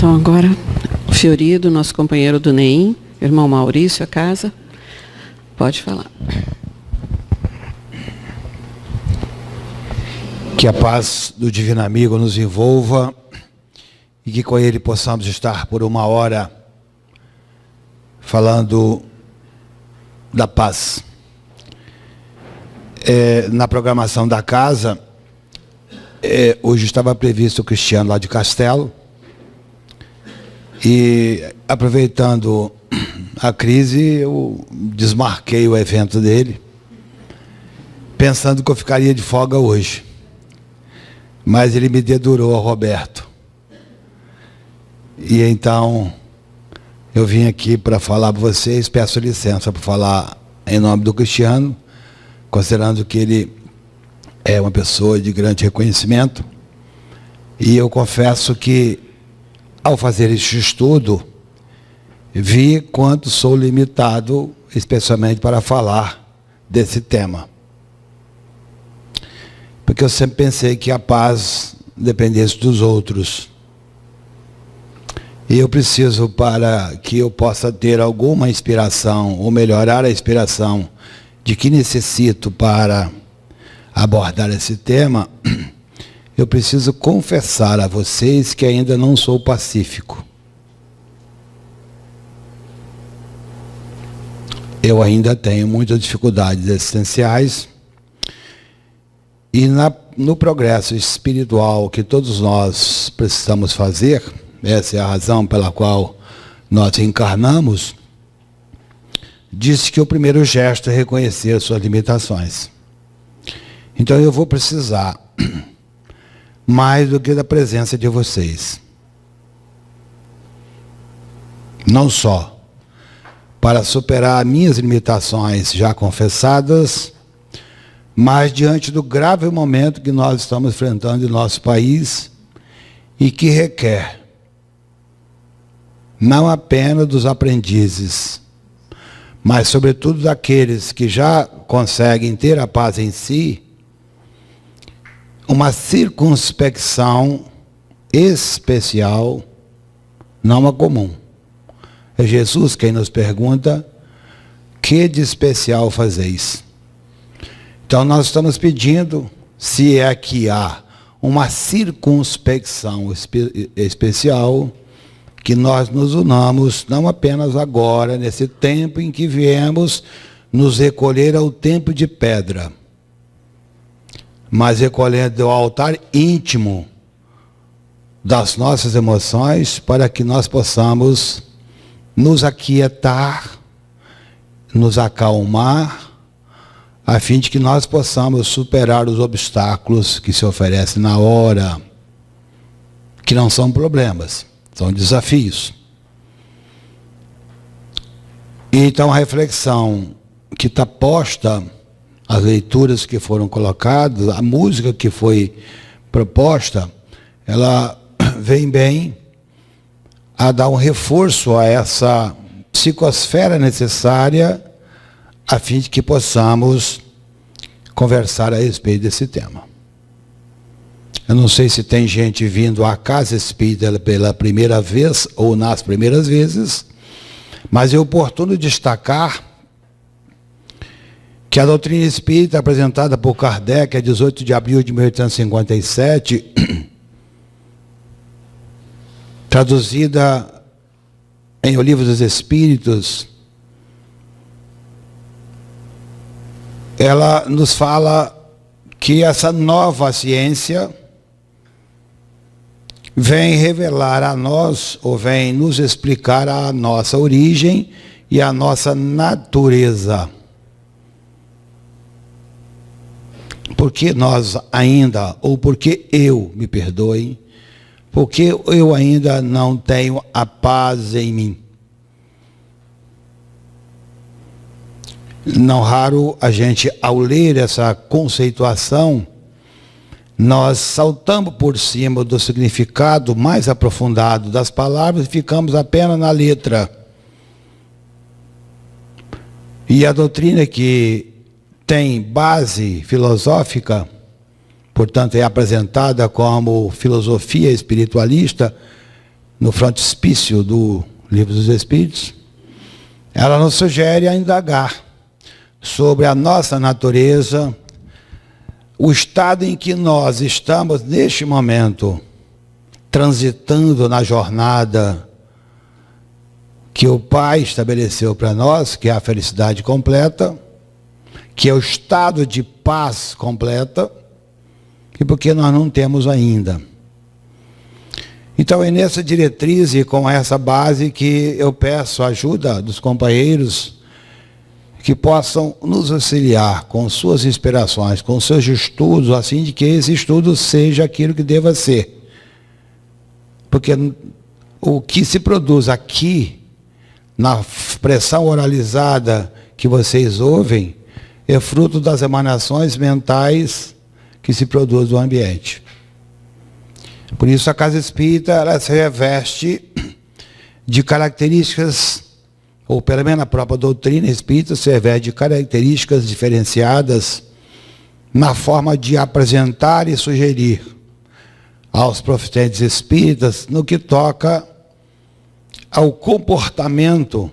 Então agora, o Fiorido, nosso companheiro do NEIM, irmão Maurício, a casa, pode falar. Que a paz do Divino Amigo nos envolva e que com ele possamos estar por uma hora falando da paz. Na programação da casa, hoje estava previsto o Cristiano lá de Castelo, e aproveitando a crise, eu desmarquei o evento dele, pensando que eu ficaria de folga hoje. Mas ele me dedurou ao Roberto. E então, eu vim aqui para falar para vocês, peço licença para falar em nome do Cristiano, considerando que ele é uma pessoa de grande reconhecimento. E eu confesso que, ao fazer este estudo, vi quanto sou limitado, especialmente para falar desse tema. Porque eu sempre pensei que a paz dependesse dos outros. E eu preciso, para que eu possa ter alguma inspiração, ou melhorar a inspiração de que necessito para abordar esse tema, eu preciso confessar a vocês que ainda não sou pacífico. Eu ainda tenho muitas dificuldades existenciais. E no progresso espiritual que todos nós precisamos fazer, essa é a razão pela qual nós encarnamos, diz que o primeiro gesto é reconhecer suas limitações. Então eu vou precisar mais do que da presença de vocês. Não só para superar minhas limitações já confessadas, mas diante do grave momento que nós estamos enfrentando em nosso país e que requer não apenas dos aprendizes, mas sobretudo daqueles que já conseguem ter a paz em si, uma circunspecção especial, não a comum. É Jesus quem nos pergunta: que de especial fazeis? Então nós estamos pedindo, se é que há uma circunspecção especial, que nós nos unamos, não apenas agora, nesse tempo em que viemos nos recolher ao templo de pedra, mas recolhendo ao altar íntimo das nossas emoções, para que nós possamos nos aquietar, nos acalmar, a fim de que nós possamos superar os obstáculos que se oferecem na hora, que não são problemas, são desafios. Então a reflexão que está posta, as leituras que foram colocadas, a música que foi proposta, ela vem bem a dar um reforço a essa psicosfera necessária, a fim de que possamos conversar a respeito desse tema. Eu não sei se tem gente vindo à Casa Espírita pela primeira vez ou nas primeiras vezes, mas é oportuno destacar que a doutrina espírita apresentada por Kardec, a 18 de abril de 1857, traduzida em O Livro dos Espíritos, ela nos fala que essa nova ciência vem revelar a nós, ou vem nos explicar a nossa origem e a nossa natureza. Porque nós ainda, ou porque eu, me perdoem, porque eu ainda não tenho a paz em mim. Não raro a gente, ao ler essa conceituação, nós saltamos por cima do significado mais aprofundado das palavras e ficamos apenas na letra. E a doutrina que tem base filosófica, portanto é apresentada como filosofia espiritualista, no frontispício do Livro dos Espíritos, ela nos sugere a indagar sobre a nossa natureza, o estado em que nós estamos neste momento, transitando na jornada que o Pai estabeleceu para nós, que é a felicidade completa, que é o estado de paz completa, e porque nós não temos ainda. Então é nessa diretriz e com essa base que eu peço a ajuda dos companheiros que possam nos auxiliar com suas inspirações, com seus estudos, assim de que esse estudo seja aquilo que deva ser. Porque o que se produz aqui, na expressão oralizada que vocês ouvem, é fruto das emanações mentais que se produzem no ambiente. Por isso a Casa Espírita, ela se reveste de características, ou pelo menos a própria doutrina espírita se reveste de características diferenciadas na forma de apresentar e sugerir aos profetas espíritas no que toca ao comportamento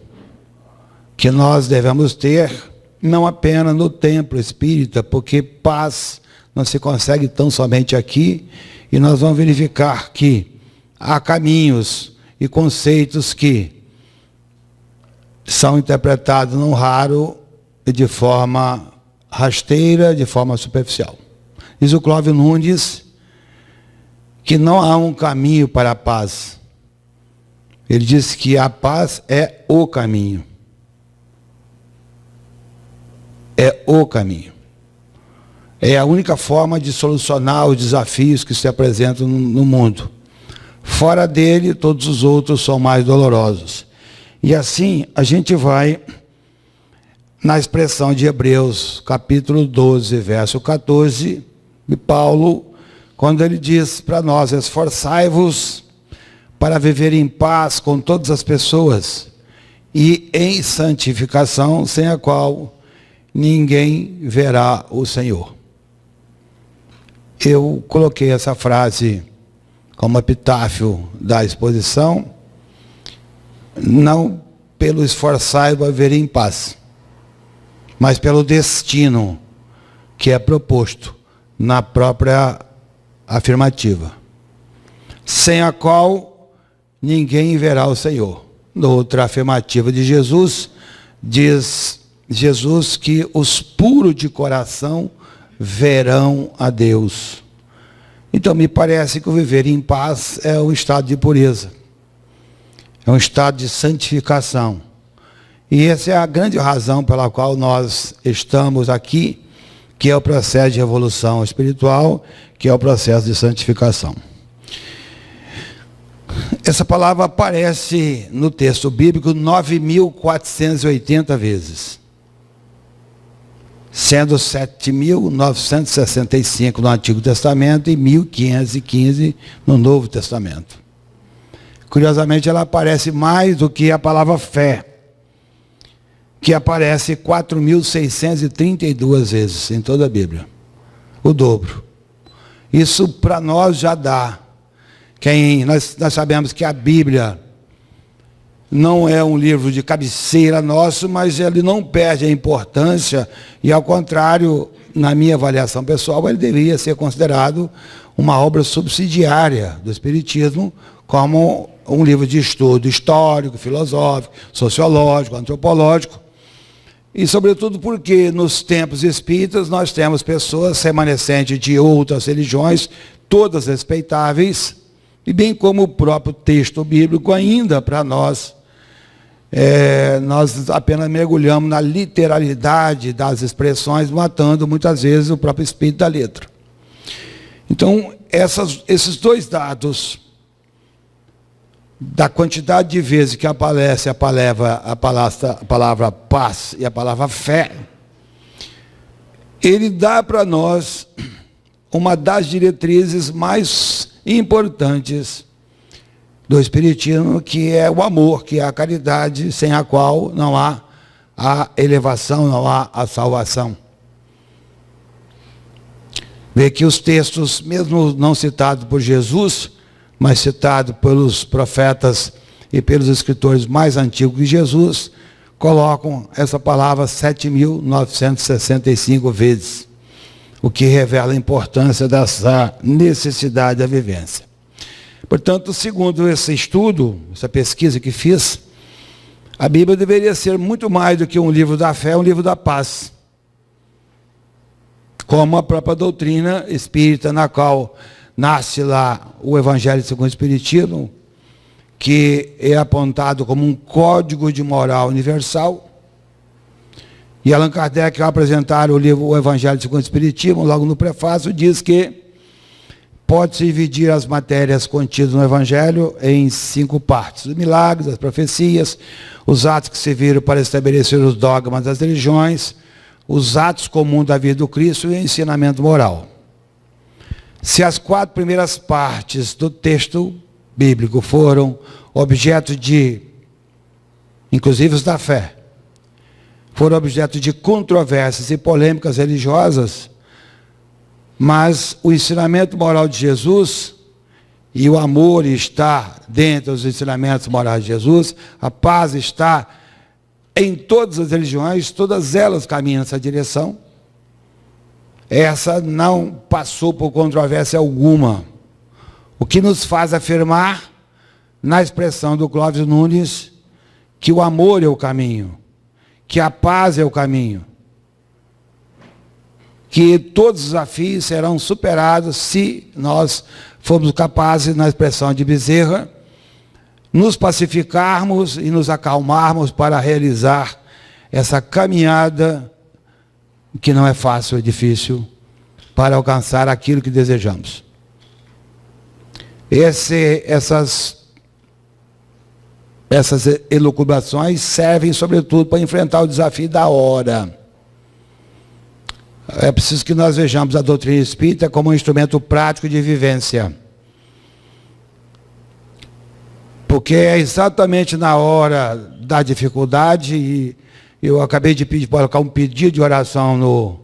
que nós devemos ter, não apenas no templo espírita, porque paz não se consegue tão somente aqui, e nós vamos verificar que há caminhos e conceitos que são interpretados, não raro, de forma rasteira, de forma superficial. Diz o Clóvis Nunes que não há um caminho para a paz. Ele diz que a paz é o caminho. É o caminho. É a única forma de solucionar os desafios que se apresentam no mundo. Fora dele, todos os outros são mais dolorosos. E assim, a gente vai na expressão de Hebreus, capítulo 12, verso 14, de Paulo, quando ele diz para nós: esforçai-vos para viver em paz com todas as pessoas e em santificação, sem a qual ninguém verá o Senhor. Eu coloquei essa frase como epitáfio da exposição, não pelo esforçar-vos a viver em paz, mas pelo destino que é proposto na própria afirmativa, sem a qual ninguém verá o Senhor. Noutra afirmativa de Jesus, diz Jesus que os puros de coração verão a Deus. Então me parece que o viver em paz é um estado de pureza, é um estado de santificação. E essa é a grande razão pela qual nós estamos aqui, que é o processo de evolução espiritual, que é o processo de santificação. Essa palavra aparece no texto bíblico 9.480 vezes, sendo 7.965 no Antigo Testamento e 1.515 no Novo Testamento. Curiosamente, ela aparece mais do que a palavra fé, que aparece 4.632 vezes em toda a Bíblia, o dobro. Isso para nós já dá. Nós sabemos que a Bíblia não é um livro de cabeceira nosso, mas ele não perde a importância, e ao contrário, na minha avaliação pessoal, ele deveria ser considerado uma obra subsidiária do Espiritismo, como um livro de estudo histórico, filosófico, sociológico, antropológico, e sobretudo porque nos tempos espíritas nós temos pessoas remanescentes de outras religiões, todas respeitáveis, e bem como o próprio texto bíblico ainda para nós, nós apenas mergulhamos na literalidade das expressões, matando muitas vezes o próprio espírito da letra. Então, esses dois dados, da quantidade de vezes que aparece a palavra paz e a palavra fé, ele dá para nós uma das diretrizes mais importantes do Espiritismo, que é o amor, que é a caridade, sem a qual não há a elevação, não há a salvação. Vê que os textos, mesmo não citados por Jesus, mas citado pelos profetas e pelos escritores mais antigos de Jesus, colocam essa palavra 7.965 vezes, o que revela a importância dessa necessidade da vivência. Portanto, segundo esse estudo, essa pesquisa que fiz, a Bíblia deveria ser muito mais do que um livro da fé, um livro da paz. Como a própria doutrina espírita, na qual nasce lá o Evangelho segundo o Espiritismo, que é apontado como um código de moral universal. E Allan Kardec, ao apresentar o Evangelho segundo o Espiritismo, logo no prefácio, diz que pode-se dividir as matérias contidas no Evangelho em 5 partes: os milagres, as profecias, os atos que serviram para estabelecer os dogmas das religiões, os atos comuns da vida do Cristo e o ensinamento moral. Se as 4 primeiras partes do texto bíblico foram objeto de, inclusive os da fé, foram objeto de controvérsias e polêmicas religiosas, mas o ensinamento moral de Jesus e o amor está dentro dos ensinamentos morais de Jesus, a paz está em todas as religiões, todas elas caminham nessa direção. Essa não passou por controvérsia alguma. O que nos faz afirmar, na expressão do Clóvis Nunes, que o amor é o caminho, que a paz é o caminho, que todos os desafios serão superados se nós formos capazes, na expressão de Bezerra, nos pacificarmos e nos acalmarmos para realizar essa caminhada, que não é fácil, é difícil, para alcançar aquilo que desejamos. Essas elucubrações servem, sobretudo, para enfrentar o desafio da hora. É preciso que nós vejamos a doutrina espírita como um instrumento prático de vivência. Porque é exatamente na hora da dificuldade, e eu acabei de colocar um pedido de oração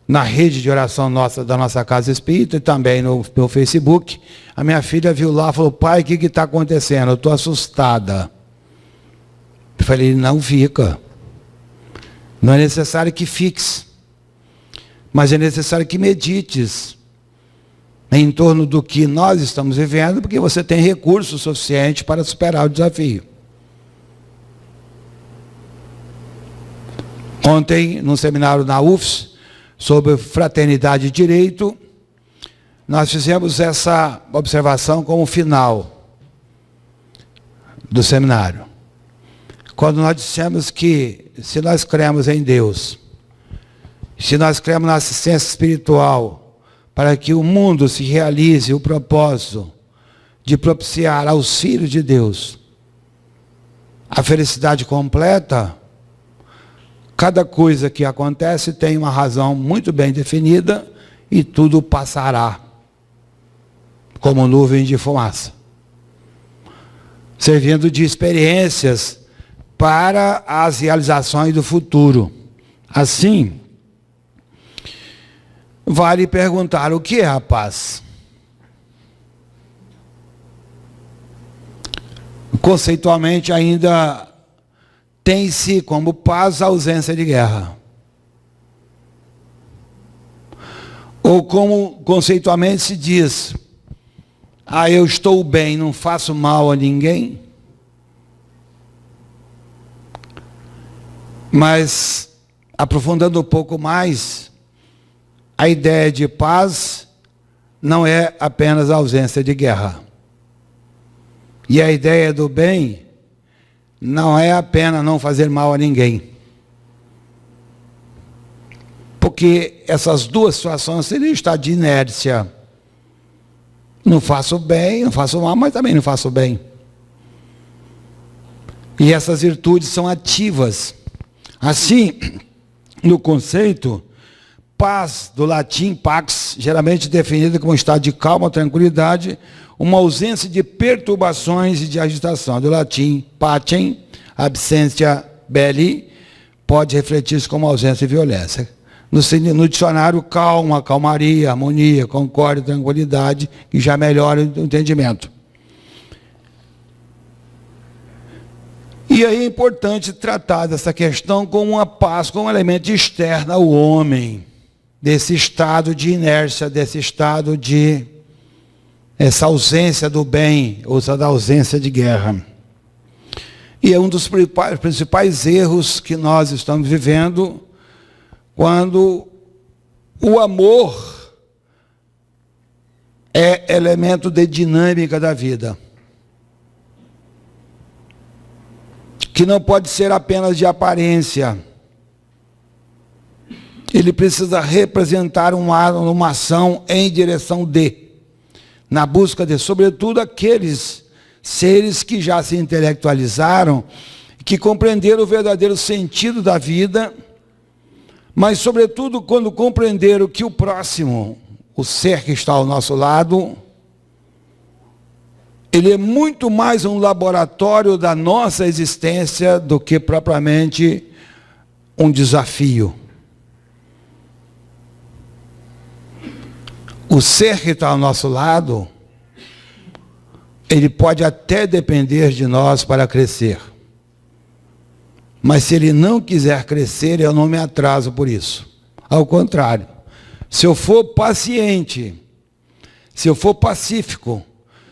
na rede de oração da nossa casa espírita e também no Facebook. A minha filha viu lá e falou: pai, o que está acontecendo? Eu estou assustada. Eu falei: não fica. Não é necessário que fiques, mas é necessário que medites em torno do que nós estamos vivendo, porque você tem recursos suficientes para superar o desafio. Ontem, num seminário na UFS, sobre fraternidade e direito, nós fizemos essa observação como final do seminário. Quando nós dissemos que, se nós cremos em Deus, se nós cremos na assistência espiritual, para que o mundo se realize o propósito de propiciar aos filhos de Deus a felicidade completa, cada coisa que acontece tem uma razão muito bem definida e tudo passará como nuvem de fumaça, servindo de experiências para as realizações do futuro. Assim, vale perguntar: o que é a paz? Conceitualmente, ainda tem-se como paz a ausência de guerra. Ou como conceitualmente se diz: eu estou bem, não faço mal a ninguém. Mas, aprofundando um pouco mais, a ideia de paz não é apenas a ausência de guerra. E a ideia do bem não é apenas não fazer mal a ninguém. Porque essas duas situações seriam estado de inércia. Não faço bem, não faço mal, mas também não faço bem. E essas virtudes são ativas. Assim, no conceito, paz, do latim pax, geralmente definida como um estado de calma, tranquilidade, uma ausência de perturbações e de agitação. Do latim pacem, absência belli, pode refletir-se como ausência de violência. No dicionário, calma, calmaria, harmonia, concórdia, tranquilidade, que já melhora o entendimento. E aí é importante tratar dessa questão como uma paz, como um elemento externo ao homem, desse estado de inércia, desse estado de essa ausência do bem, ou da ausência de guerra. E é um dos principais erros que nós estamos vivendo, quando o amor é elemento de dinâmica da vida, que não pode ser apenas de aparência. Ele precisa representar uma ação em direção na busca de, sobretudo, aqueles seres que já se intelectualizaram, que compreenderam o verdadeiro sentido da vida, mas, sobretudo, quando compreenderam que o próximo, o ser que está ao nosso lado, ele é muito mais um laboratório da nossa existência do que propriamente um desafio. O ser que está ao nosso lado, ele pode até depender de nós para crescer. Mas se ele não quiser crescer, eu não me atraso por isso. Ao contrário, se eu for paciente, se eu for pacífico,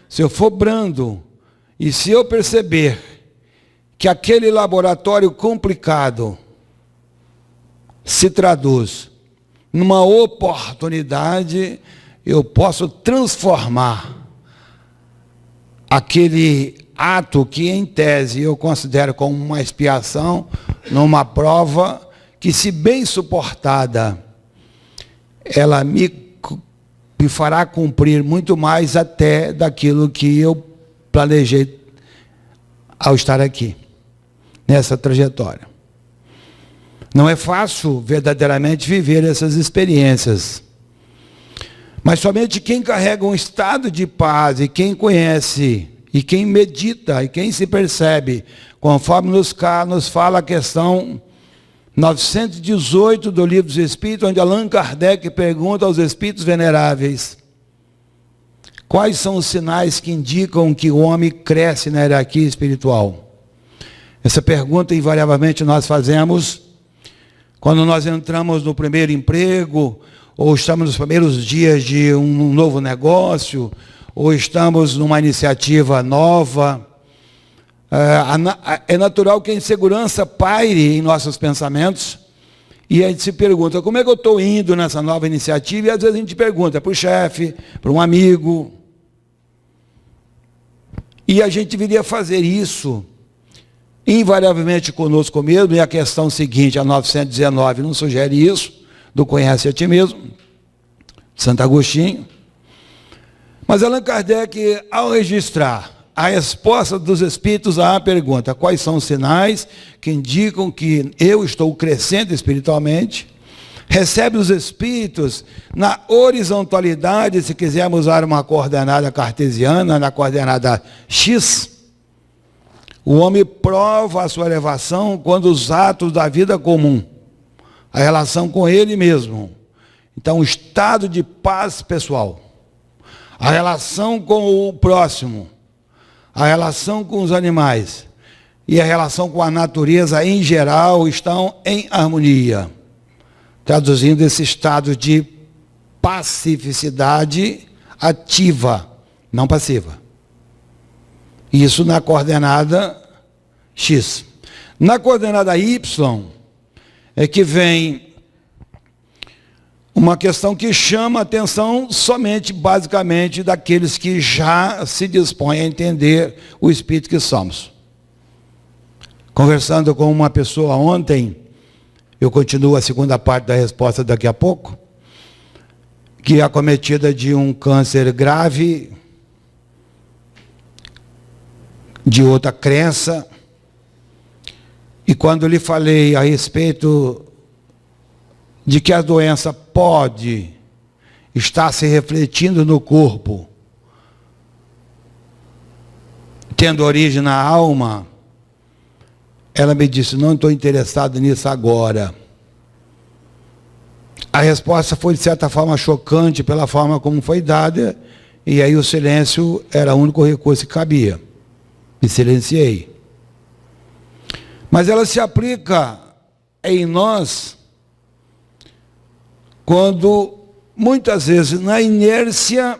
se eu for brando, e se eu perceber que aquele laboratório complicado se traduz numa oportunidade, eu posso transformar aquele ato que, em tese, eu considero como uma expiação, numa prova que, se bem suportada, ela me fará cumprir muito mais até daquilo que eu planejei ao estar aqui, nessa trajetória. Não é fácil verdadeiramente viver essas experiências, mas somente quem carrega um estado de paz e quem conhece, e quem medita, e quem se percebe, conforme nos fala a questão 918 do Livro dos Espíritos, onde Allan Kardec pergunta aos espíritos veneráveis: quais são os sinais que indicam que o homem cresce na hierarquia espiritual? Essa pergunta, invariavelmente, nós fazemos quando nós entramos no primeiro emprego, ou estamos nos primeiros dias de um novo negócio, ou estamos numa iniciativa nova. É natural que a insegurança paire em nossos pensamentos, e a gente se pergunta: como é que eu estou indo nessa nova iniciativa? E às vezes a gente pergunta para o chefe, para um amigo. E a gente viria fazer isso, invariavelmente conosco mesmo, e a questão seguinte, a 919, não sugere isso, do Conhece a Ti Mesmo, de Santo Agostinho. Mas Allan Kardec, ao registrar a resposta dos espíritos à pergunta: quais são os sinais que indicam que eu estou crescendo espiritualmente, recebe os espíritos na horizontalidade, se quisermos usar uma coordenada cartesiana, na coordenada X. O homem prova a sua elevação quando os atos da vida comum, a relação com ele mesmo, então o estado de paz pessoal, a relação com o próximo, a relação com os animais e a relação com a natureza em geral estão em harmonia, traduzindo esse estado de pacificidade ativa, não passiva. Isso na coordenada X. Na coordenada Y é que vem uma questão que chama a atenção somente, basicamente, daqueles que já se dispõem a entender o espírito que somos. Conversando com uma pessoa ontem, eu continuo a segunda parte da resposta daqui a pouco, que é acometida de um câncer grave, de outra crença, e quando lhe falei a respeito de que a doença pode estar se refletindo no corpo, tendo origem na alma, ela me disse: não estou interessado nisso agora. A resposta foi, de certa forma, chocante pela forma como foi dada, e aí o silêncio era o único recurso que cabia. Me silenciei. Mas ela se aplica em nós quando, muitas vezes, na inércia,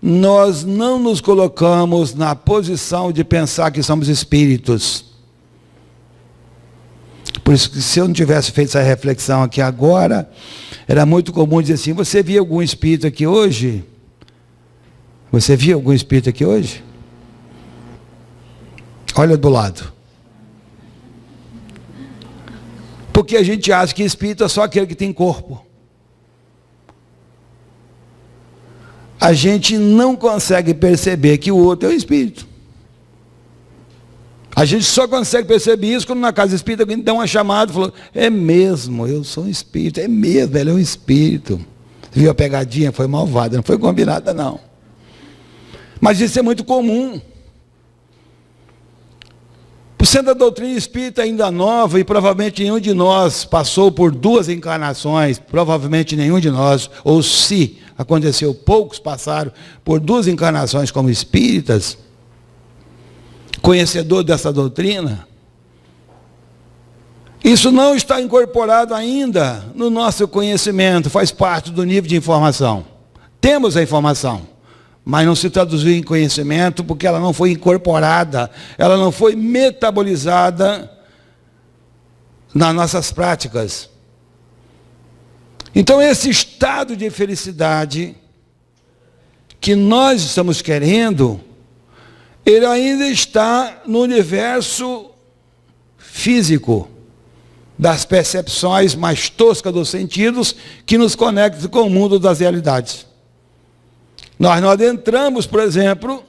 nós não nos colocamos na posição de pensar que somos espíritos. Por isso que, se eu não tivesse feito essa reflexão aqui agora, era muito comum dizer assim: você viu algum espírito aqui hoje? Você viu algum espírito aqui hoje? Olha do lado. Porque a gente acha que espírito é só aquele que tem corpo. A gente não consegue perceber que o outro é o espírito. A gente só consegue perceber isso quando na casa espírita alguém dá uma chamada e falou: é mesmo, eu sou um espírito, é mesmo, ele é um espírito. Você viu a pegadinha? Foi malvada, não foi combinada não. Mas isso é muito comum. Sendo a doutrina espírita ainda nova, e provavelmente nenhum de nós passou por 2 encarnações, provavelmente nenhum de nós, ou se aconteceu, poucos passaram por 2 encarnações como espíritas, conhecedor dessa doutrina, isso não está incorporado ainda no nosso conhecimento, faz parte do nível de informação. Temos a informação, mas não se traduziu em conhecimento porque ela não foi incorporada, ela não foi metabolizada nas nossas práticas. Então, esse estado de felicidade que nós estamos querendo, ele ainda está no universo físico, das percepções mais toscas dos sentidos, que nos conectam com o mundo das realidades. Nós não adentramos, por exemplo,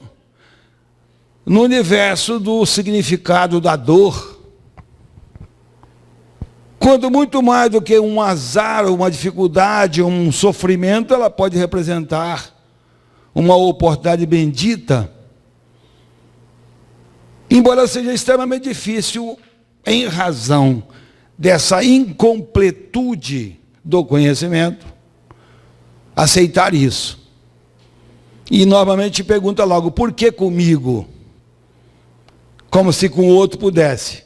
no universo do significado da dor, quando muito mais do que um azar, uma dificuldade, um sofrimento, ela pode representar uma oportunidade bendita, embora seja extremamente difícil, em razão dessa incompletude do conhecimento, aceitar isso. E novamente pergunta logo: por que comigo? Como se com o outro pudesse.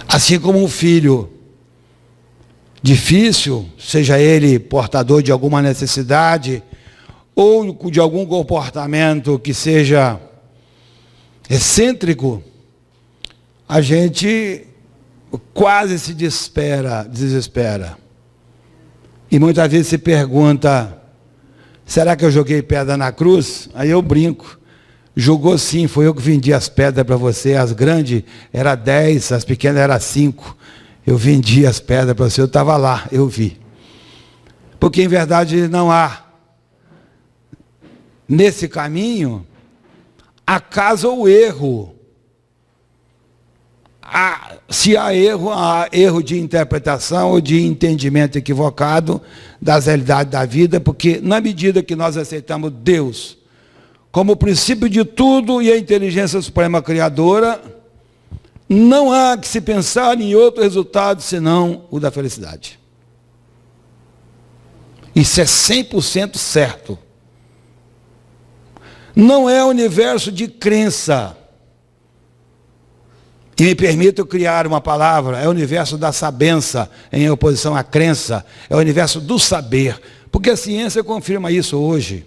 Assim como um filho difícil, seja ele portador de alguma necessidade, ou de algum comportamento que seja excêntrico, a gente quase se desespera. E muitas vezes se pergunta: será que eu joguei pedra na cruz? Aí eu brinco: jogou sim, foi eu que vendi as pedras para você, as grandes eram 10, as pequenas eram 5. Eu vendi as pedras para você, eu estava lá, eu vi. Porque em verdade não há, nesse caminho, acaso ou erro. Se há erro de interpretação ou de entendimento equivocado das realidades da vida, porque na medida que nós aceitamos Deus como o princípio de tudo e a inteligência suprema criadora, não há que se pensar em outro resultado senão o da felicidade. Isso é 100% certo. Não é universo de crença. E me permito criar uma palavra: é o universo da sabença, em oposição à crença. É o universo do saber. Porque a ciência confirma isso hoje.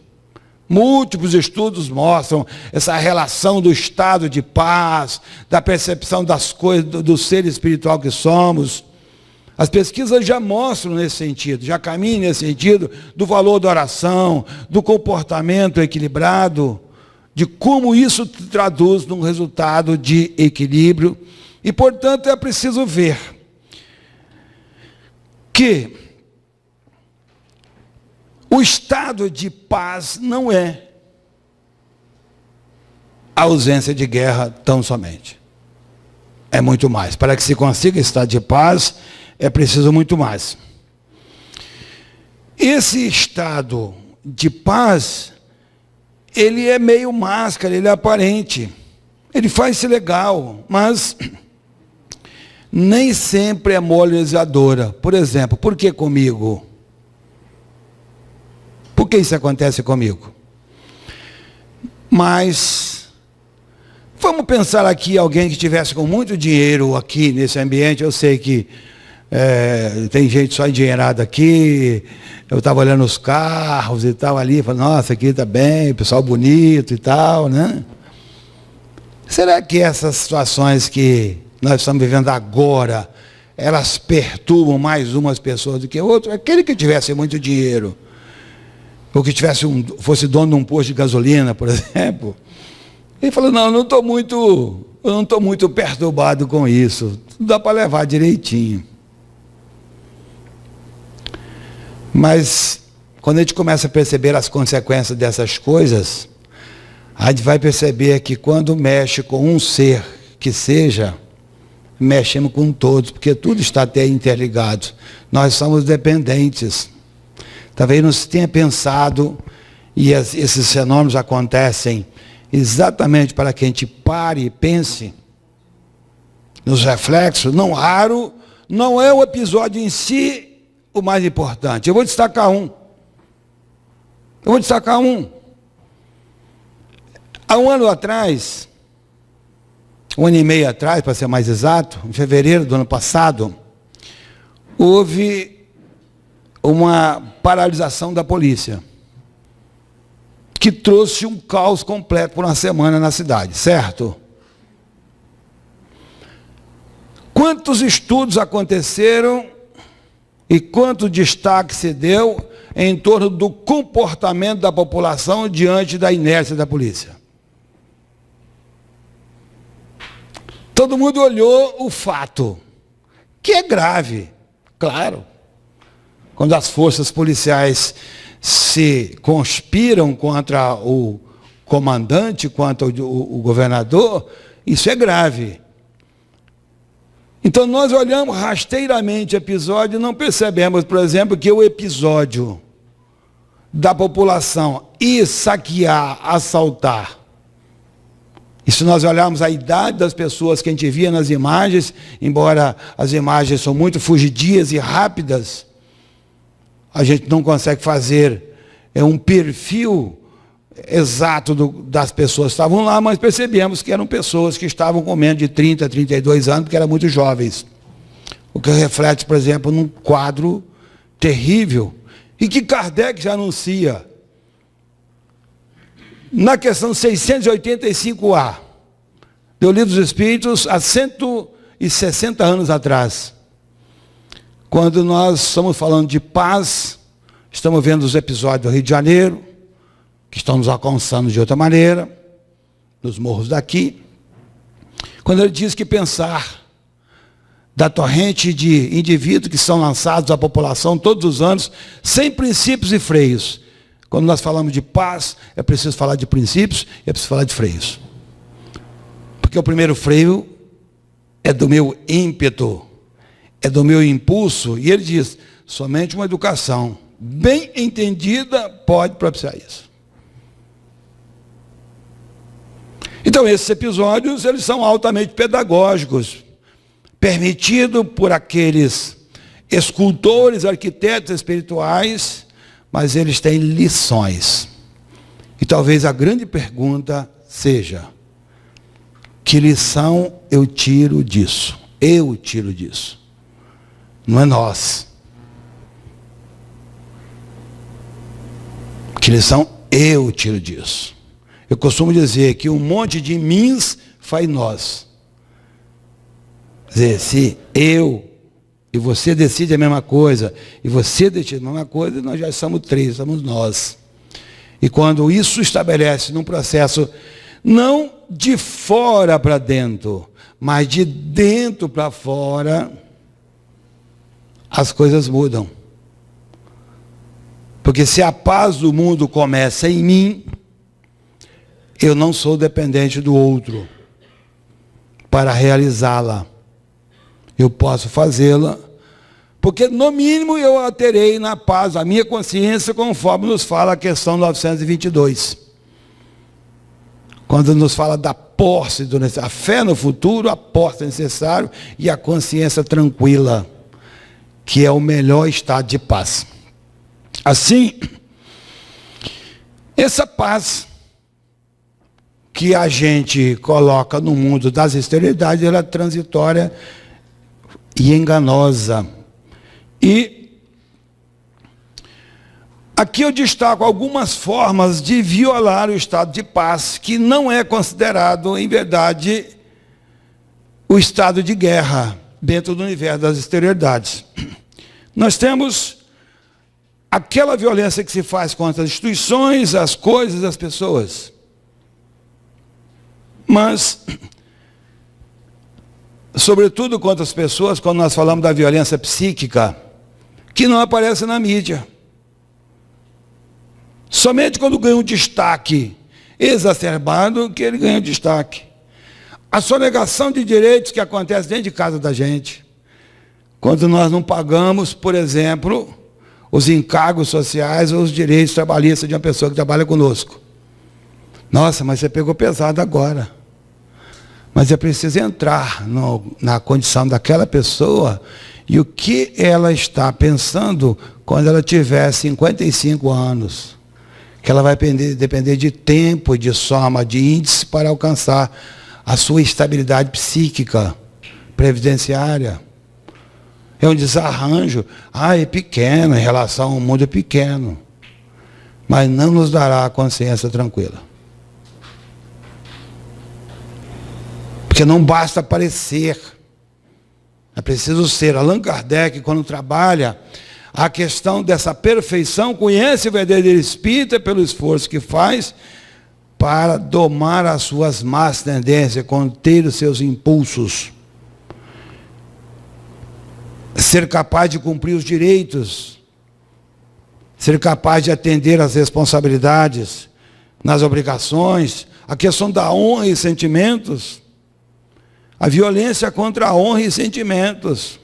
Múltiplos estudos mostram essa relação do estado de paz, da percepção das coisas, do ser espiritual que somos. As pesquisas já mostram nesse sentido, já caminham nesse sentido, do valor da oração, do comportamento equilibrado, de como isso traduz num resultado de equilíbrio. E, portanto, é preciso ver que o estado de paz não é a ausência de guerra tão somente. É muito mais. Para que se consiga estado de paz, é preciso muito mais. Esse estado de paz, ele é meio máscara, ele é aparente. Ele faz-se legal, mas nem sempre é moralizadora. Por exemplo, por que comigo? Por que isso acontece comigo? Mas, vamos pensar aqui alguém que tivesse com muito dinheiro aqui nesse ambiente. Eu sei que tem gente só endinheirada aqui. Eu estava olhando os carros e tal ali, falei, nossa, aqui está bem, pessoal bonito e tal, né? Será que essas situações que nós estamos vivendo agora, elas perturbam mais umas pessoas do que outras? Aquele que tivesse muito dinheiro, ou que fosse dono de um posto de gasolina, por exemplo, ele falou, não, eu não estou muito perturbado com isso, dá para levar direitinho. Mas, quando a gente começa a perceber as consequências dessas coisas, a gente vai perceber que quando mexe com um ser que seja, mexemos com todos, porque tudo está até interligado. Nós somos dependentes. Talvez não se tenha pensado, e esses fenômenos acontecem exatamente para que a gente pare e pense nos reflexos. Não raro, não é o episódio em si o mais importante. Eu vou destacar um. Há um ano atrás, um ano e meio atrás, para ser mais exato, em fevereiro do ano passado, houve uma paralisação da polícia, que trouxe um caos completo por uma semana na cidade, certo? Quantos estudos aconteceram e quanto destaque se deu em torno do comportamento da população diante da inércia da polícia? Todo mundo olhou o fato, que é grave, claro. Quando as forças policiais se conspiram contra o comandante, contra o governador, isso é grave. Então nós olhamos rasteiramente o episódio e não percebemos, por exemplo, que o episódio da população ir saquear, assaltar, e se nós olharmos a idade das pessoas que a gente via nas imagens, embora as imagens são muito fugidias e rápidas, a gente não consegue fazer um perfil exato das pessoas que estavam lá, mas percebemos que eram pessoas que estavam com menos de 30, 32 anos, porque eram muito jovens. O que reflete, por exemplo, num quadro terrível, e que Kardec já anuncia. Na questão 685A, do Livro dos Espíritos, há 160 anos atrás, quando nós estamos falando de paz, estamos vendo os episódios do Rio de Janeiro, que estão nos alcançando de outra maneira, nos morros daqui, quando ele diz que pensar da torrente de indivíduos que são lançados à população todos os anos, sem princípios e freios. Quando nós falamos de paz, é preciso falar de princípios e é preciso falar de freios. Porque o primeiro freio é do meu ímpeto, é do meu impulso, e ele diz, somente uma educação bem entendida pode propiciar isso. Então, esses episódios, eles são altamente pedagógicos, permitido por aqueles escultores, arquitetos espirituais, mas eles têm lições. E talvez a grande pergunta seja, que lição eu tiro disso? Eu tiro disso. Não é nós. Que lição eu tiro disso? Eu costumo dizer que um monte de mins faz nós. Quer dizer, se eu e você decide a mesma coisa, e você decide a mesma coisa, nós já somos três, somos nós. E quando isso estabelece num processo, não de fora para dentro, mas de dentro para fora, as coisas mudam. Porque se a paz do mundo começa em mim, eu não sou dependente do outro para realizá-la. Eu posso fazê-la, porque no mínimo eu a terei na paz, a minha consciência, conforme nos fala a questão 922. quando nos fala da posse do necessário, a fé no futuro, a posse necessário e a consciência tranquila, que é o melhor estado de paz. Assim, essa paz que a gente coloca no mundo das exterioridades, ela é transitória e enganosa. E aqui eu destaco algumas formas de violar o estado de paz, que não é considerado, em verdade, o estado de guerra dentro do universo das exterioridades. Nós temos aquela violência que se faz contra as instituições, as coisas, as pessoas. Mas, sobretudo contra as pessoas, quando nós falamos da violência psíquica, que não aparece na mídia. Somente quando ganha um destaque exacerbado, que ele ganha destaque. A sonegação de direitos que acontece dentro de casa da gente. Quando nós não pagamos, por exemplo, os encargos sociais ou os direitos trabalhistas de uma pessoa que trabalha conosco. Nossa, mas você pegou pesado agora. Mas é preciso entrar na condição daquela pessoa e o que ela está pensando quando ela tiver 55 anos. Que ela vai depender de tempo, de soma, de índice para alcançar a sua estabilidade psíquica, previdenciária. É um desarranjo. É pequeno, em relação ao mundo é pequeno. Mas não nos dará a consciência tranquila. Porque não basta parecer. É preciso ser. Allan Kardec, quando trabalha a questão dessa perfeição, conhece o verdadeiro espírita pelo esforço que faz para domar as suas más tendências, conter os seus impulsos. Ser capaz de cumprir os direitos, ser capaz de atender às responsabilidades, nas obrigações, a questão da honra e sentimentos, a violência contra a honra e sentimentos,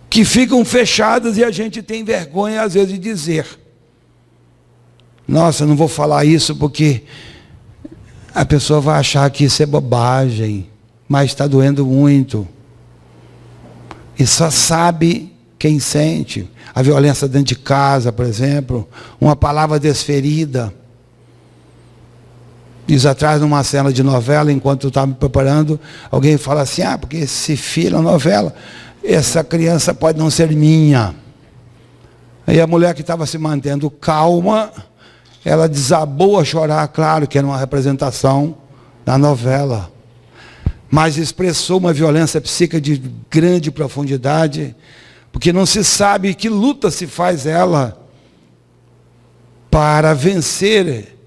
que ficam fechadas e a gente tem vergonha às vezes de dizer. Nossa, não vou falar isso porque a pessoa vai achar que isso é bobagem, mas está doendo muito. E só sabe quem sente. A violência dentro de casa, por exemplo, uma palavra desferida. Diz atrás numa cena de novela, enquanto eu estava me preparando, alguém fala assim, porque esse filho, a novela, essa criança pode não ser minha. Aí a mulher que estava se mantendo calma, ela desabou a chorar, claro que era uma representação da novela. Mas expressou uma violência psíquica de grande profundidade, porque não se sabe que luta se faz ela para vencer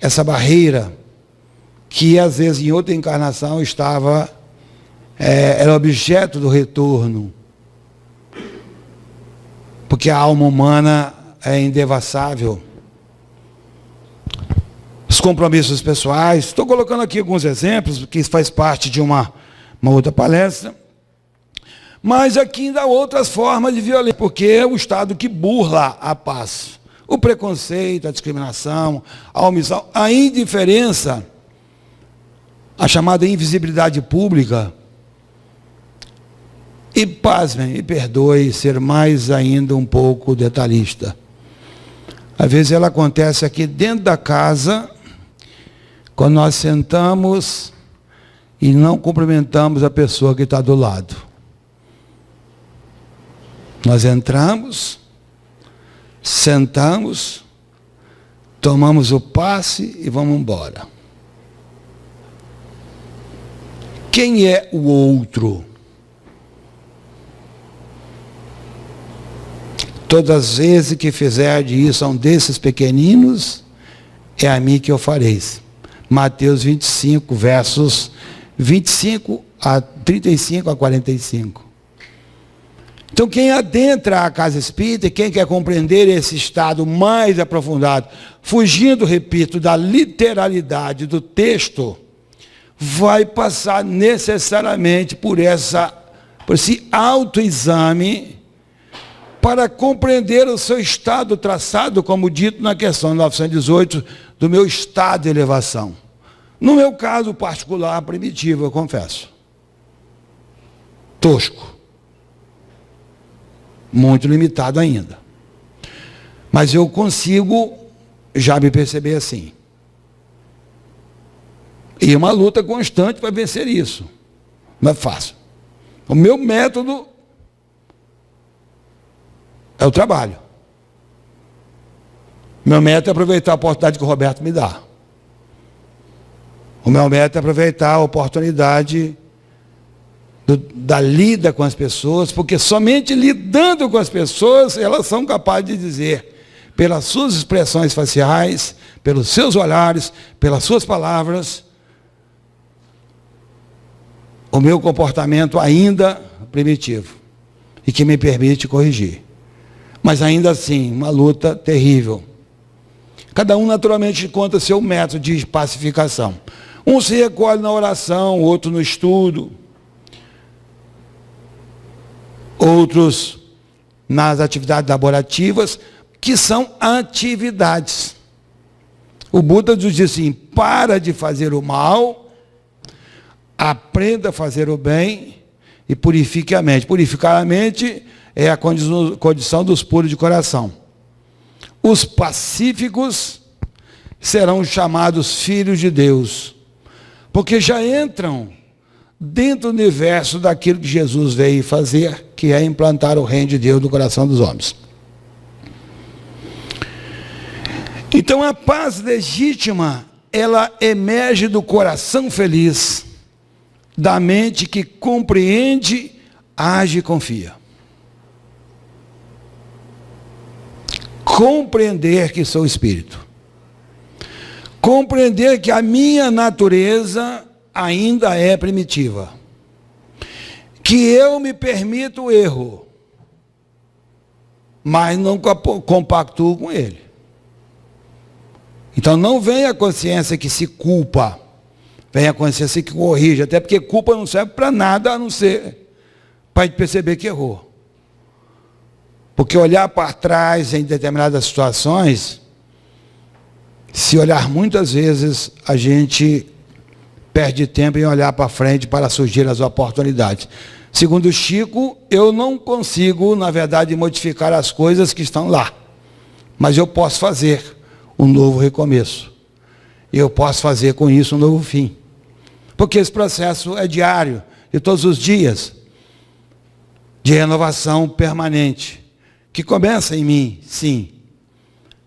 essa barreira, que às vezes em outra encarnação era objeto do retorno. Porque a alma humana é indevassável. Os compromissos pessoais, estou colocando aqui alguns exemplos, que faz parte de uma outra palestra, mas aqui ainda há outras formas de violência, porque é o Estado que burla a paz. O preconceito, a discriminação, a omissão, a indiferença, a chamada invisibilidade pública. E pasmem, me perdoe ser mais ainda um pouco detalhista. Às vezes ela acontece aqui dentro da casa, quando nós sentamos e não cumprimentamos a pessoa que está do lado. Nós entramos, sentamos, tomamos o passe e vamos embora. Quem é o outro? Todas as vezes que fizer isso a um desses pequeninos, é a mim que eu fareis. Mateus 25, versos 25 a 35 a 45. Então, quem adentra a casa espírita, quem quer compreender esse estado mais aprofundado, fugindo, repito, da literalidade do texto, vai passar necessariamente por esse autoexame para compreender o seu estado traçado, como dito na questão 918, do meu estado de elevação. No meu caso particular, primitivo, eu confesso. Tosco. Muito limitado ainda. Mas eu consigo já me perceber assim. E uma luta constante para vencer isso. Não é fácil. O meu método é o trabalho. Meu método é aproveitar a oportunidade que o Roberto me dá. O meu método é aproveitar a oportunidade da lida com as pessoas, porque somente lidando com as pessoas, elas são capazes de dizer, pelas suas expressões faciais, pelos seus olhares, pelas suas palavras, o meu comportamento ainda primitivo, e que me permite corrigir. Mas ainda assim, uma luta terrível. Cada um naturalmente conta seu método de pacificação. Um se recolhe na oração, outro no estudo, outros nas atividades laborativas, que são atividades. O Buda diz assim, para de fazer o mal, aprenda a fazer o bem e purifique a mente. Purificar a mente é a condição dos puros de coração. Os pacíficos serão chamados filhos de Deus, porque já entram dentro do universo daquilo que Jesus veio fazer, que é implantar o reino de Deus no coração dos homens. Então a paz legítima, ela emerge do coração feliz, da mente que compreende, age e confia. Compreender que sou espírito. Compreender que a minha natureza ainda é primitiva. Que eu me permito o erro, mas não compactuo com ele. Então não vem a consciência que se culpa, vem a consciência que corrige, até porque culpa não serve para nada a não ser para perceber que errou. Porque olhar para trás em determinadas situações, se olhar muitas vezes, a gente perde tempo em olhar para frente para surgir as oportunidades. Segundo Chico, eu não consigo, na verdade, modificar as coisas que estão lá. Mas eu posso fazer um novo recomeço. Eu posso fazer com isso um novo fim. Porque esse processo é diário, de todos os dias, de renovação permanente, que começa em mim, sim,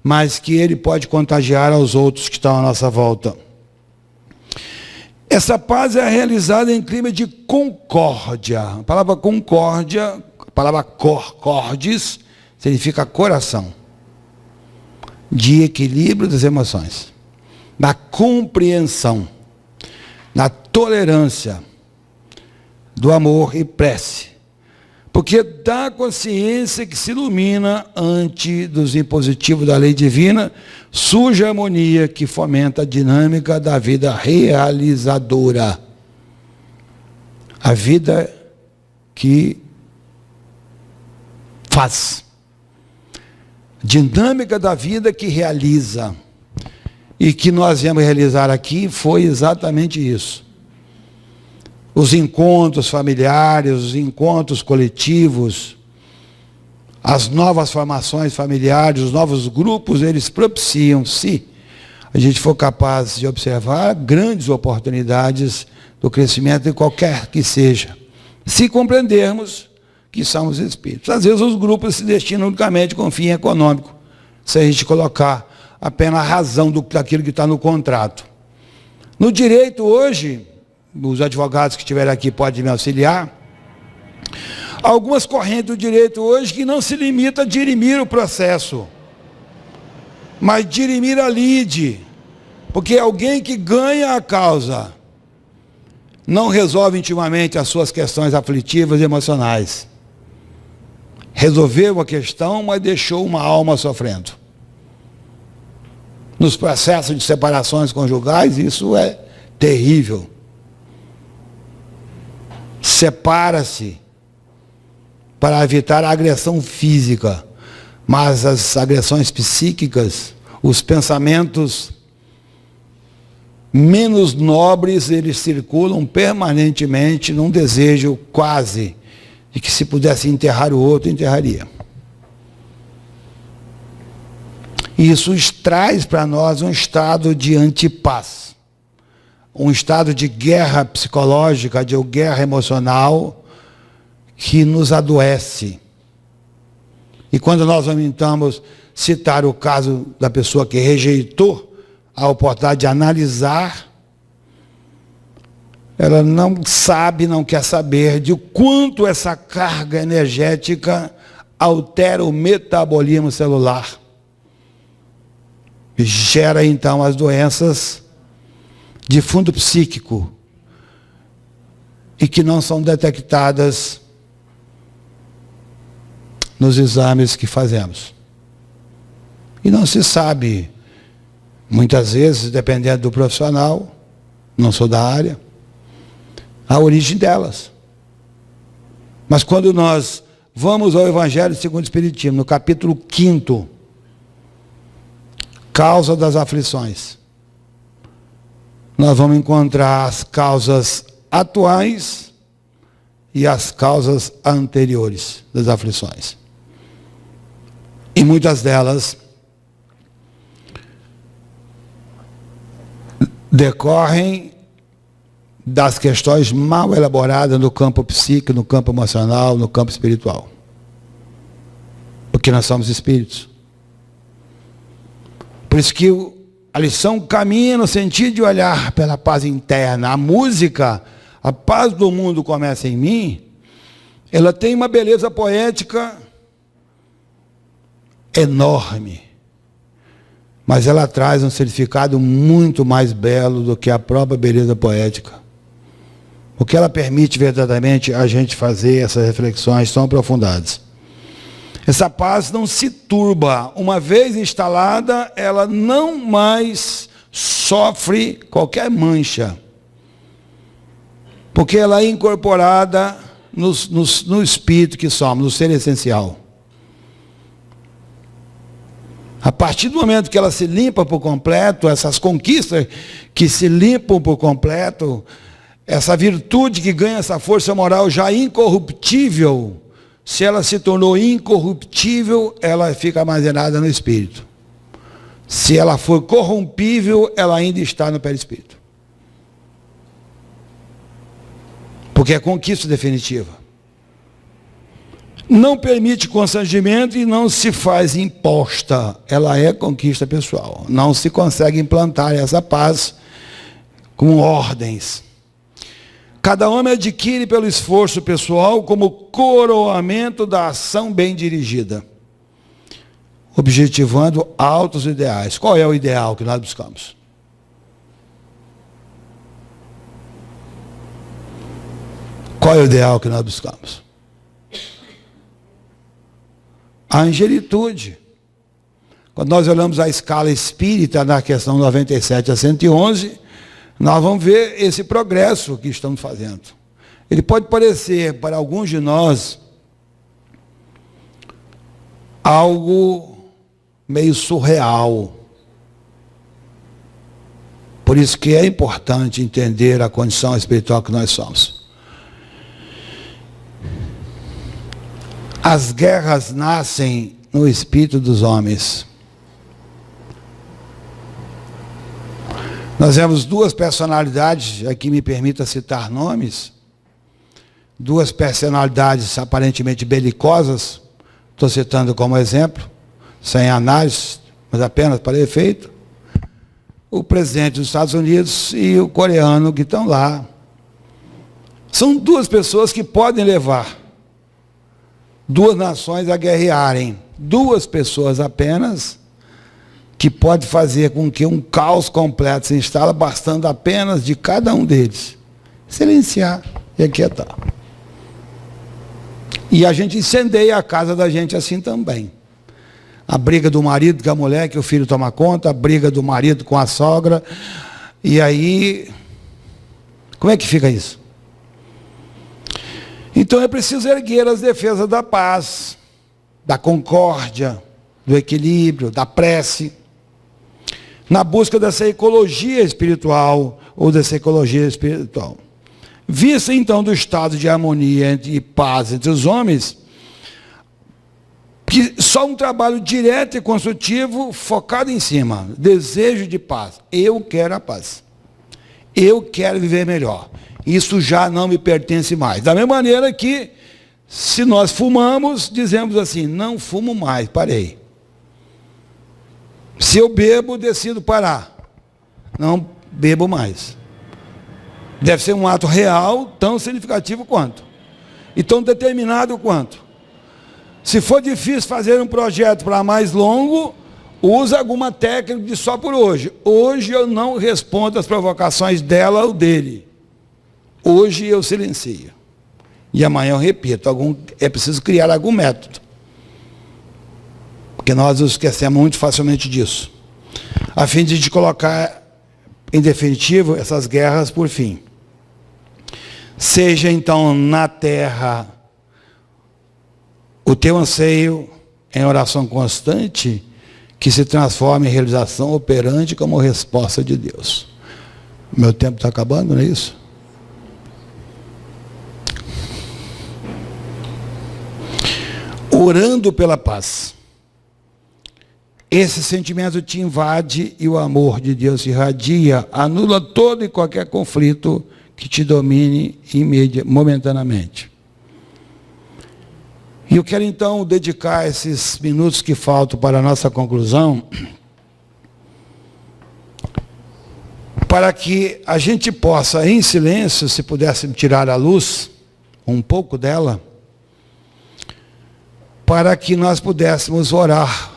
mas que ele pode contagiar aos outros que estão à nossa volta. Essa paz é realizada em clima de concórdia. A palavra concórdia, a palavra cordis, significa coração. De equilíbrio das emoções, da compreensão, da tolerância, do amor e prece. Porque dá consciência que se ilumina ante dos impositivos da lei divina, surge a harmonia que fomenta a dinâmica da vida realizadora. A vida que faz. Dinâmica da vida que realiza. E que nós viemos realizar aqui foi exatamente isso. Os encontros familiares, os encontros coletivos, as novas formações familiares, os novos grupos, eles propiciam, se a gente for capaz de observar, grandes oportunidades do crescimento em qualquer que seja. Se compreendermos que somos espíritos. Às vezes os grupos se destinam unicamente com fim econômico, se a gente colocar apenas a razão daquilo que está no contrato. No direito hoje, os advogados que estiverem aqui podem me auxiliar, algumas correntes do direito hoje que não se limita a dirimir o processo, mas dirimir a lide, porque alguém que ganha a causa não resolve intimamente as suas questões aflitivas e emocionais. Resolveu a questão, mas deixou uma alma sofrendo. Nos processos de separações conjugais, isso é terrível. Separa-se para evitar a agressão física, mas as agressões psíquicas, os pensamentos menos nobres, eles circulam permanentemente num desejo quase de que se pudesse enterrar o outro, enterraria. Isso traz para nós um estado de antipaz, um estado de guerra psicológica, de guerra emocional, que nos adoece. E quando nós aumentamos citar o caso da pessoa que rejeitou a oportunidade de analisar, ela não sabe, não quer saber de quanto essa carga energética altera o metabolismo celular. E gera então as doenças de fundo psíquico e que não são detectadas nos exames que fazemos. E não se sabe, muitas vezes, dependendo do profissional, não sou da área, a origem delas. Mas quando nós vamos ao Evangelho segundo o Espiritismo, no capítulo 5º, causa das aflições, nós vamos encontrar as causas atuais e as causas anteriores das aflições. E muitas delas decorrem das questões mal elaboradas no campo psíquico, no campo emocional, no campo espiritual. Porque nós somos espíritos. Por isso que a lição caminha no sentido de olhar pela paz interna. A música, a paz do mundo começa em mim, ela tem uma beleza poética enorme. Mas ela traz um significado muito mais belo do que a própria beleza poética. Porque ela permite verdadeiramente a gente fazer essas reflexões tão aprofundadas. Essa paz não se turba. Uma vez instalada, ela não mais sofre qualquer mancha. Porque ela é incorporada no espírito que somos, no ser essencial. A partir do momento que ela se limpa por completo, essas conquistas que se limpam por completo, essa virtude que ganha essa força moral já incorruptível, se ela se tornou incorruptível, ela fica armazenada no espírito. Se ela for corrompível, ela ainda está no perispírito. Porque é conquista definitiva. Não permite constrangimento e não se faz imposta. Ela é conquista pessoal. Não se consegue implantar essa paz com ordens. Cada homem adquire pelo esforço pessoal como coroamento da ação bem dirigida, objetivando altos ideais. Qual é o ideal que nós buscamos? Qual é o ideal que nós buscamos? A angelitude. Quando nós olhamos a escala espírita na questão 97 a 111, nós vamos ver esse progresso que estamos fazendo. Ele pode parecer, para alguns de nós, algo meio surreal. Por isso que é importante entender a condição espiritual que nós somos. As guerras nascem no espírito dos homens. Nós vemos duas personalidades, aqui me permita citar nomes, duas personalidades aparentemente belicosas, estou citando como exemplo, sem análise, mas apenas para efeito, o presidente dos Estados Unidos e o coreano que estão lá. São duas pessoas que podem levar duas nações a guerrearem, duas pessoas apenas, que pode fazer com que um caos completo se instale, bastando apenas de cada um deles silenciar e aquietar. E a gente incendeia a casa da gente assim também. A briga do marido com a mulher, que o filho toma conta, a briga do marido com a sogra, e aí, como é que fica isso? Então é preciso erguer as defesas da paz, da concórdia, do equilíbrio, da prece. na busca dessa ecologia espiritual ou dessa ecologia espiritual. Vista então do estado de harmonia e paz entre os homens, que só um trabalho direto e construtivo focado em cima, desejo de paz. Eu quero a paz. Eu quero viver melhor. Isso já não me pertence mais. Da mesma maneira que, se nós fumamos, dizemos assim, não fumo mais, parei. Se eu bebo, decido parar. Não bebo mais. Deve ser um ato real, tão significativo quanto. E tão determinado quanto. Se for difícil fazer um projeto para mais longo, usa alguma técnica de só por hoje. Hoje eu não respondo às provocações dela ou dele. Hoje eu silencio. E amanhã eu repito. É preciso criar algum método. Porque nós nos esquecemos muito facilmente disso. A fim de colocar, em definitivo, essas guerras por fim. Seja então na terra o teu anseio em oração constante, que se transforma em realização operante como resposta de Deus. Meu tempo está acabando, não é isso? Orando pela paz. Esse sentimento te invade e o amor de Deus irradia, anula todo e qualquer conflito que te domine momentaneamente. E eu quero então dedicar esses minutos que faltam para a nossa conclusão, para que a gente possa, em silêncio, se pudesse tirar a luz, um pouco dela, para que nós pudéssemos orar,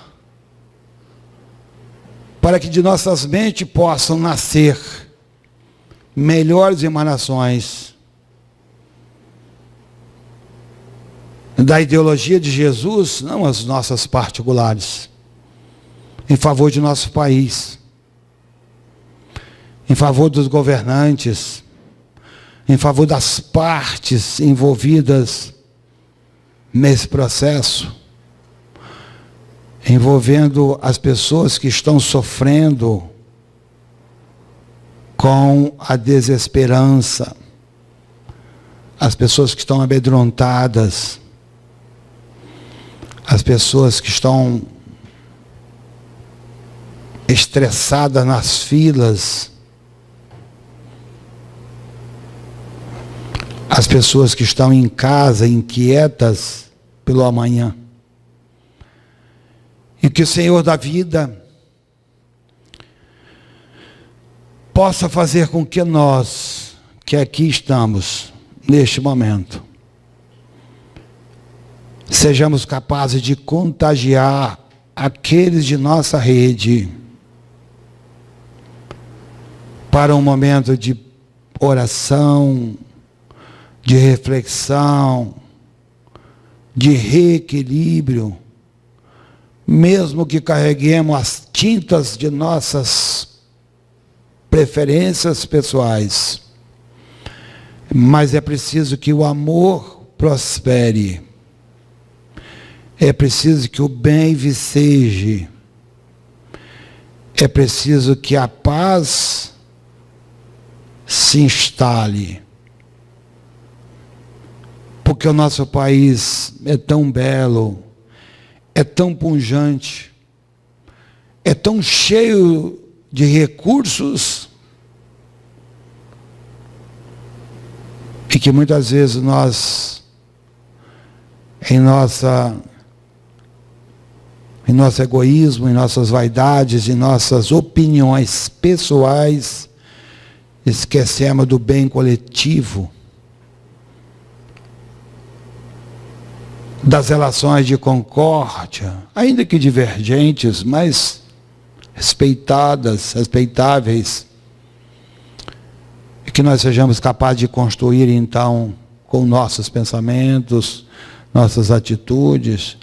para que de nossas mentes possam nascer melhores emanações da ideologia de Jesus, não as nossas particulares, em favor de nosso país, em favor dos governantes, em favor das partes envolvidas nesse processo, envolvendo as pessoas que estão sofrendo com a desesperança, as pessoas que estão amedrontadas, as pessoas que estão estressadas nas filas, as pessoas que estão em casa inquietas pelo amanhã. E que o Senhor da vida possa fazer com que nós, que aqui estamos, neste momento, sejamos capazes de contagiar aqueles de nossa rede para um momento de oração, de reflexão, de reequilíbrio, mesmo que carreguemos as tintas de nossas preferências pessoais, mas é preciso que o amor prospere, é preciso que o bem viceje, é preciso que a paz se instale, porque o nosso país é tão belo, é tão pujante, é tão cheio de recursos, e que muitas vezes nós, em nosso egoísmo, em nossas vaidades, em nossas opiniões pessoais, esquecemos do bem coletivo, das relações de concórdia, ainda que divergentes, mas respeitáveis, e que nós sejamos capazes de construir, então, com nossos pensamentos, nossas atitudes,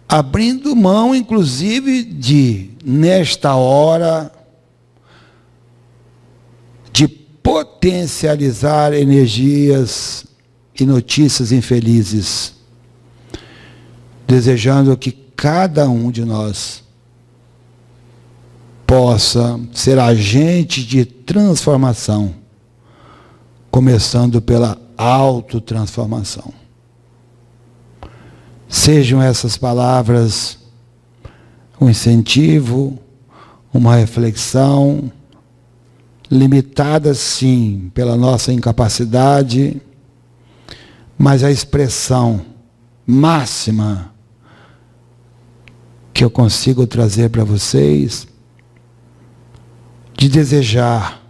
abrindo mão, inclusive, de, nesta hora, de potencializar energias e notícias infelizes, desejando que cada um de nós possa ser agente de transformação, começando pela autotransformação. Sejam essas palavras um incentivo, uma reflexão, limitada sim pela nossa incapacidade, mas a expressão máxima que eu consigo trazer para vocês, de desejar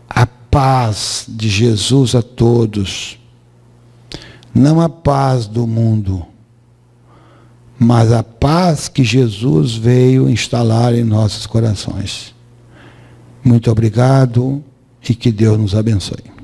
a paz de Jesus a todos, não a paz do mundo, mas a paz que Jesus veio instalar em nossos corações. Muito obrigado e que Deus nos abençoe.